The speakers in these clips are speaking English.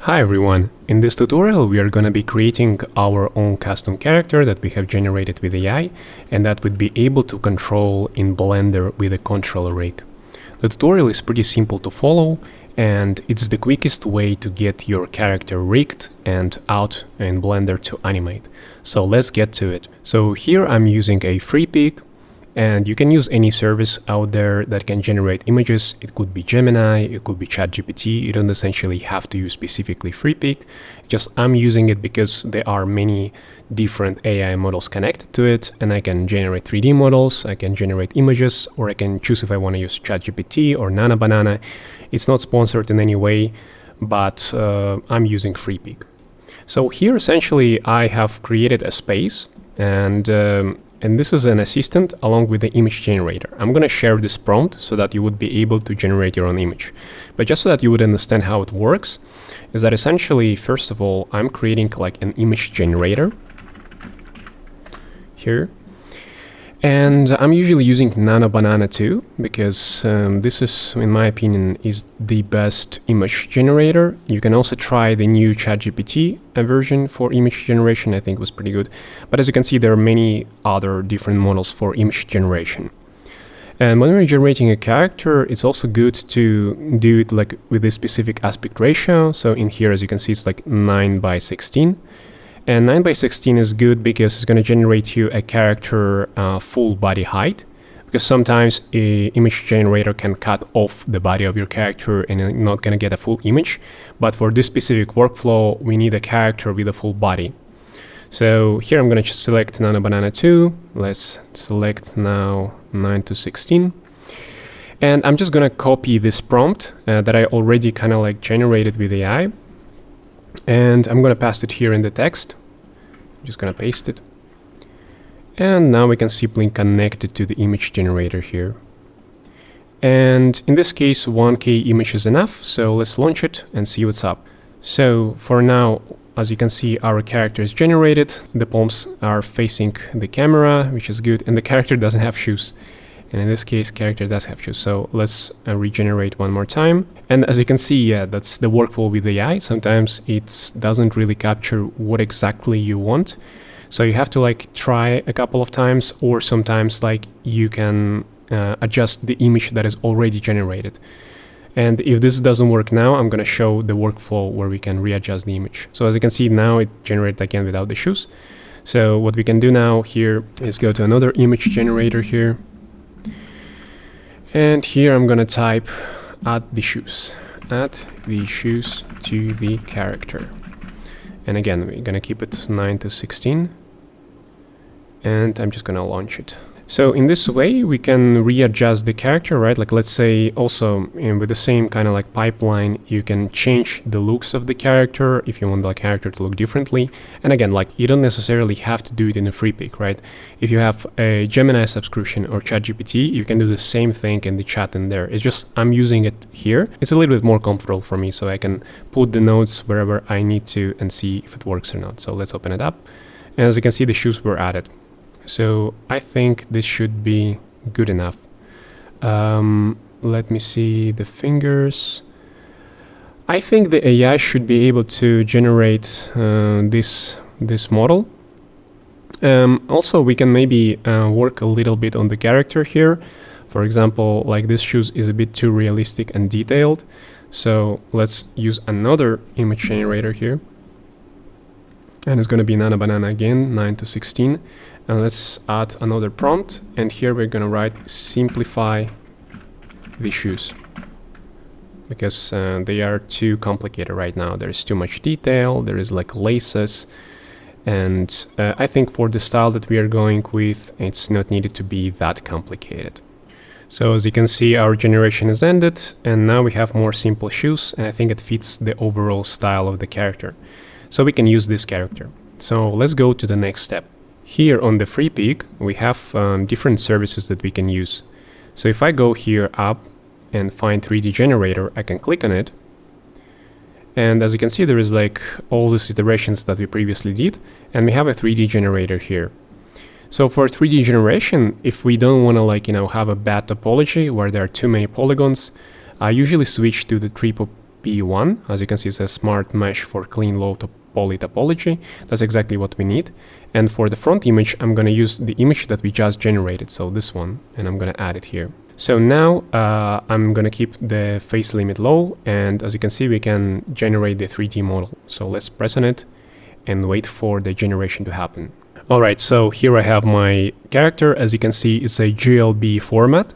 Hi everyone, in this tutorial we are going to be creating our own custom character that we have generated with AI and that would be able to control in Blender with a controller rig. The tutorial is pretty simple to follow and it's the quickest way to get your character rigged and out in Blender to animate. So let's get to it. So here I'm using a free pick. And you can use any service out there that can generate images. It could be Gemini, it could be ChatGPT. You don't essentially have to use specifically FreePic. Just I'm using it because there are many different AI models connected to it, and I can generate 3D models, I can generate images, or I can choose if I want to use ChatGPT or Nana Banana. It's not sponsored in any way, but I'm using FreePic. So here essentially I have created a space and this is an assistant along with the image generator. I'm going to share this prompt so that you would be able to generate your own image. But just so that you would understand how it works, is that essentially, first of all, I'm creating like an image generator here. And I'm usually using Nana Banana 2 because this is, in my opinion, is the best image generator. You can also try the new ChatGPT version for image generation. I think was pretty good. But as you can see, there are many other different models for image generation. And when we're generating a character, it's also good to do it like with a specific aspect ratio. So in here, as you can see, it's like 9:16. And 9:16 is good because it's going to generate you a character full body height, because sometimes an image generator can cut off the body of your character and you're not going to get a full image. But for this specific workflow, we need a character with a full body. So here I'm going to select Nana Banana 2. Let's select now 9:16. And I'm just going to copy this prompt that I already kind of like generated with AI. And I'm going to paste it here in the text. I'm just going to paste it. And now we can simply connect it to the image generator here. And in this case, 1K image is enough. So let's launch it and see what's up. So for now, as you can see, our character is generated. The palms are facing the camera, which is good. And the character doesn't have shoes. And in this case, character does have shoes. So let's regenerate one more time. And as you can see, yeah, that's the workflow with AI. Sometimes it doesn't really capture what exactly you want. So you have to like try a couple of times, or sometimes like you can adjust the image that is already generated. And if this doesn't work now, I'm going to show the workflow where we can readjust the image. So as you can see now, it generated again without the shoes. So what we can do now here is go to another image generator here. And here I'm going to type add the shoes to the character. And again, we're going to keep it 9:16. And I'm just going to launch it. So in this way, we can readjust the character, right? Like let's say also with the same kind of like pipeline, you can change the looks of the character if you want the character to look differently. And again, like you don't necessarily have to do it in a free pick, right? If you have a Gemini subscription or ChatGPT, you can do the same thing in the chat in there. It's just I'm using it here. It's a little bit more comfortable for me, so I can put the notes wherever I need to and see if it works or not. So let's open it up. And as you can see, the shoes were added. So I think this should be good enough. Let me see the fingers. I think the AI should be able to generate this model. Also, we can maybe work a little bit on the character here. For example, like this shoes is a bit too realistic and detailed. So let's use another image generator here. And it's going to be Nana Banana again, 9:16. And let's add another prompt. And here we're going to write simplify the shoes. Because they are too complicated right now. There's too much detail. There is like laces. And I think for the style that we are going with, it's not needed to be that complicated. So as you can see, our generation is ended. And now we have more simple shoes. And I think it fits the overall style of the character. So we can use this character. So let's go to the next step. Here on the free pick, we have different services that we can use. So if I go here up and find 3D generator, I can click on it. And as you can see, there is like all these iterations that we previously did. And we have a 3D generator here. So for 3D generation, if we don't want to like, have a bad topology where there are too many polygons, I usually switch to the P1. As you can see, it's a smart mesh for clean low poly topology. That's exactly what we need. And for the front image, I'm going to use the image that we just generated, so this one, and I'm going to add it here. So now I'm going to keep the face limit low, and as you can see, we can generate the 3D model. So let's press on it and wait for the generation to happen. Alright, so here I have my character. As you can see, it's a GLB format.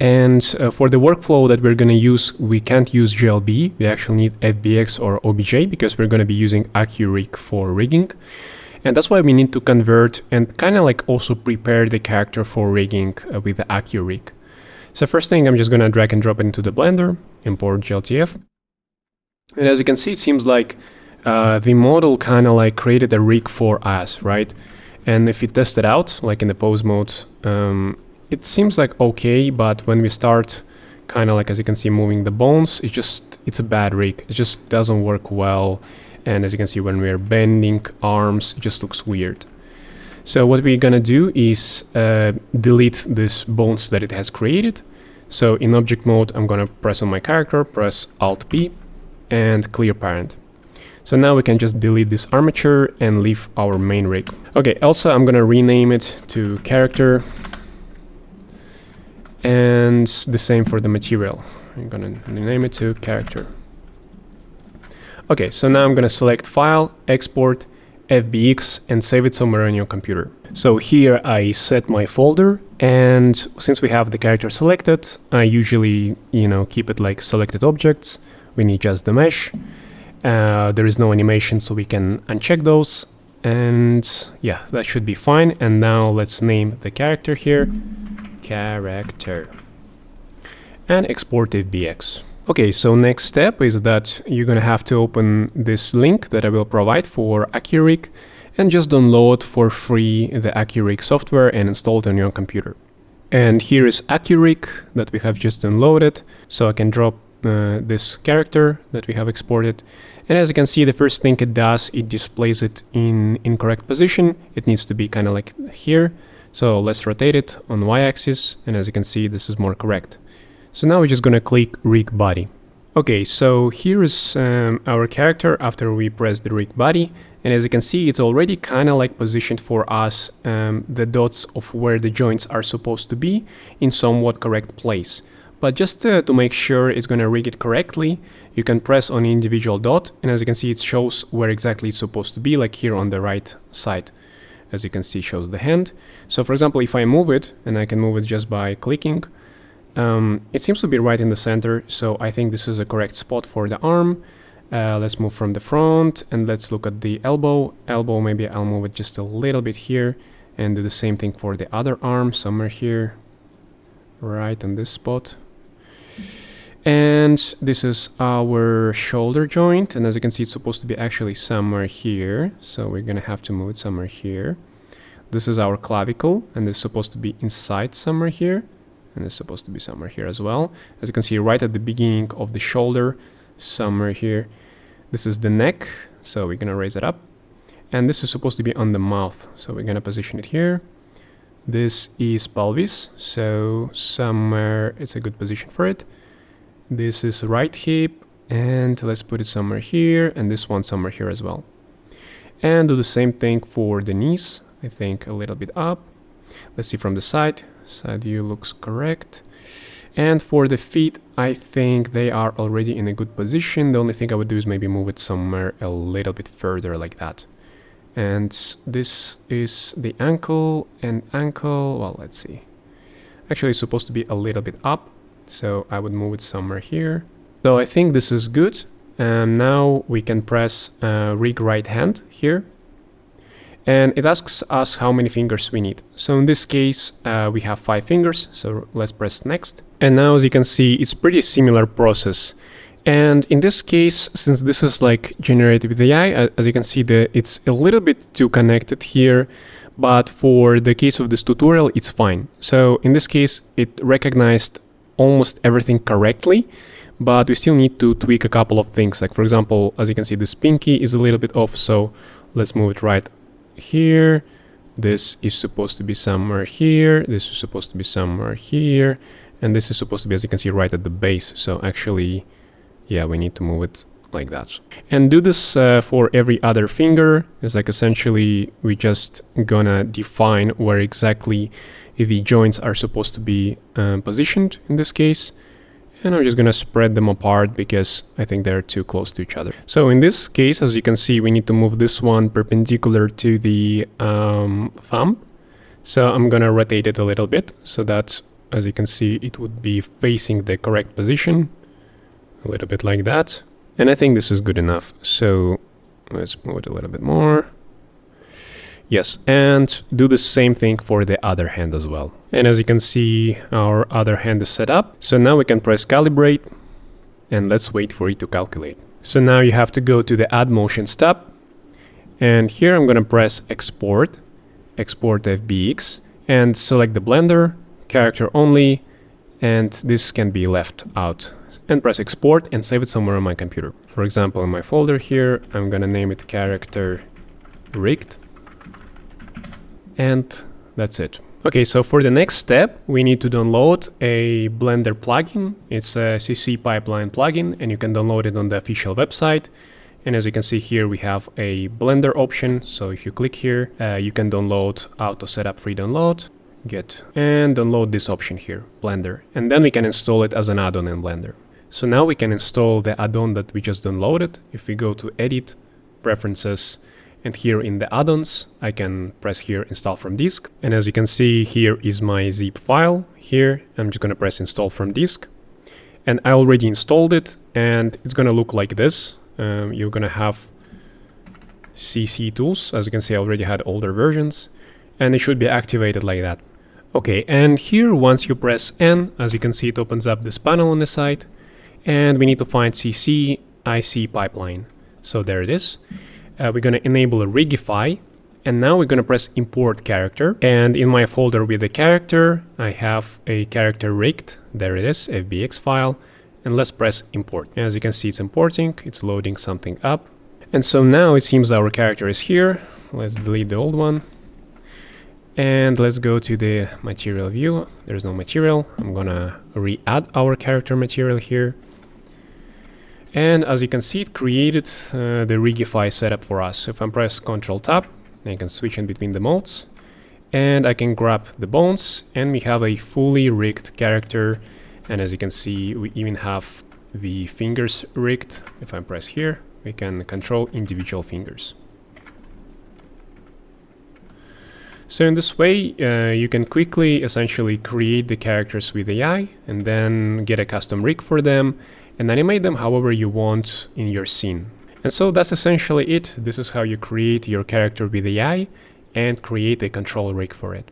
And for the workflow that we're going to use, we can't use GLB. We actually need FBX or OBJ because we're going to be using AccuRIG for rigging. And that's why we need to convert and kind of like also prepare the character for rigging with the AccuRIG. So first thing, I'm just going to drag and drop it into the Blender, import GLTF. And as you can see, it seems like the model kind of like created a rig for us, right? And if we test it out, like in the pose mode, it seems like okay, but when we start kind of like, as you can see, moving the bones, it's a bad rig. It just doesn't work well. And as you can see, when we're bending arms, it just looks weird. So what we're gonna do is delete these bones that it has created. So in object mode, I'm gonna press on my character, press Alt P and clear parent. So now we can just delete this armature and leave our main rig. Okay, also I'm gonna rename it to character. And the same for the material. I'm gonna rename it to character. Okay, so now I'm gonna select File, Export, FBX, and save it somewhere on your computer. So here I set my folder, and since we have the character selected, I usually, keep it like selected objects. We need just the mesh. There is no animation, so we can uncheck those. And yeah, that should be fine. And now let's name the character here. Character, and export FBX. Okay, so next step is that you're gonna have to open this link that I will provide for AccuRIG and just download for free the AccuRIG software and install it on your computer. And here is AccuRIG that we have just downloaded, so I can drop this character that we have exported. And as you can see, the first thing it does, it displays it in incorrect position. It needs to be kind of like here. So let's rotate it on y-axis, and as you can see, this is more correct. So now we're just gonna click rig body. Okay, so here is our character after we press the rig body, and as you can see, it's already kind of like positioned for us the dots of where the joints are supposed to be in somewhat correct place. But just to make sure it's gonna rig it correctly, you can press on individual dot, and as you can see, it shows where exactly it's supposed to be, like here on the right side. As you can see, shows the hand. So for example, if I move it, and I can move it just by clicking, it seems to be right in the center. So I think this is a correct spot for the arm. Let's move from the front and let's look at the elbow. Elbow, maybe I'll move it just a little bit here and do the same thing for the other arm, somewhere here, right on this spot. And this is our shoulder joint, and as you can see, it's supposed to be actually somewhere here, so we're gonna have to move it somewhere here. This is our clavicle, and it's supposed to be inside somewhere here, and it's supposed to be somewhere here as well. As you can see, right at the beginning of the shoulder, somewhere here. This is the neck, so we're gonna raise it up, and this is supposed to be on the mouth, so we're gonna position it here. This is pelvis, so somewhere it's a good position for it. This is right hip, and let's put it somewhere here, and this one somewhere here as well. And do the same thing for the knees, I think a little bit up. Let's see from the side. Side view looks correct. And for the feet, I think they are already in a good position. The only thing I would do is maybe move it somewhere a little bit further like that. And this is the ankle, and ankle, well, let's see. Actually, it's supposed to be a little bit up. So I would move it somewhere here. So I think this is good. And now we can press rig right hand here. And it asks us how many fingers we need. So in this case, we have 5 fingers. So let's press next. And now as you can see, it's pretty similar process. And in this case, since this is like generated with AI, as you can see, it's a little bit too connected here. But for the case of this tutorial, it's fine. So in this case, it recognized almost everything correctly, but we still need to tweak a couple of things. Like for example, as you can see, this pinky is a little bit off, so let's move it right here. This is supposed to be somewhere here. This is supposed to be somewhere here. And this is supposed to be, as you can see, right at the base. So actually, Yeah, we need to move it like that. And do this for every other finger. It's like essentially we just gonna define where exactly the joints are supposed to be positioned in this case. And I'm just gonna spread them apart because I think they're too close to each other. So in this case, as you can see, we need to move this one perpendicular to the thumb. So I'm gonna rotate it a little bit so that, as you can see, it would be facing the correct position. A little bit like that. And I think this is good enough. So let's move it a little bit more. Yes, and do the same thing for the other hand as well. And as you can see, our other hand is set up. So now we can press calibrate and let's wait for it to calculate. So now you have to go to the add motions tab. And here I'm gonna press export FBX and select the blender, character only, and this can be left out. And press export and save it somewhere on my computer. For example, in my folder here, I'm gonna name it character rigged. And that's it. Okay, so for the next step, we need to download a Blender plugin. It's a CC pipeline plugin, and you can download it on the official website. And as you can see here, we have a Blender option. So if you click here, you can download auto setup free download, get, and download this option here, Blender. And then we can install it as an add-on in Blender. So now we can install the add-on that we just downloaded. If we go to Edit, Preferences, and here in the add-ons, I can press here install from disk. And as you can see, here is my zip file. Here, I'm just gonna press install from disk. And I already installed it, and it's gonna look like this. You're gonna have CC tools. As you can see, I already had older versions, and it should be activated like that. Okay, and here, once you press N, as you can see, it opens up this panel on the side, and we need to find CC IC pipeline. So there it is. We're going to enable a Rigify, and now we're going to press import character. And in my folder with the character, I have a character rigged. There it is, FBX file. And let's press import. As you can see, it's importing, it's loading something up. And so now it seems our character is here. Let's delete the old one. And let's go to the material view. There's no material. I'm going to re-add our character material here. And as you can see, it created the Rigify setup for us. So if I press Ctrl Tab, I can switch in between the modes, and I can grab the bones, and we have a fully rigged character. And as you can see, we even have the fingers rigged. If I press here, we can control individual fingers. So in this way, you can quickly essentially create the characters with AI and then get a custom rig for them and animate them however you want in your scene. And so that's essentially it. This is how you create your character with AI and create a control rig for it.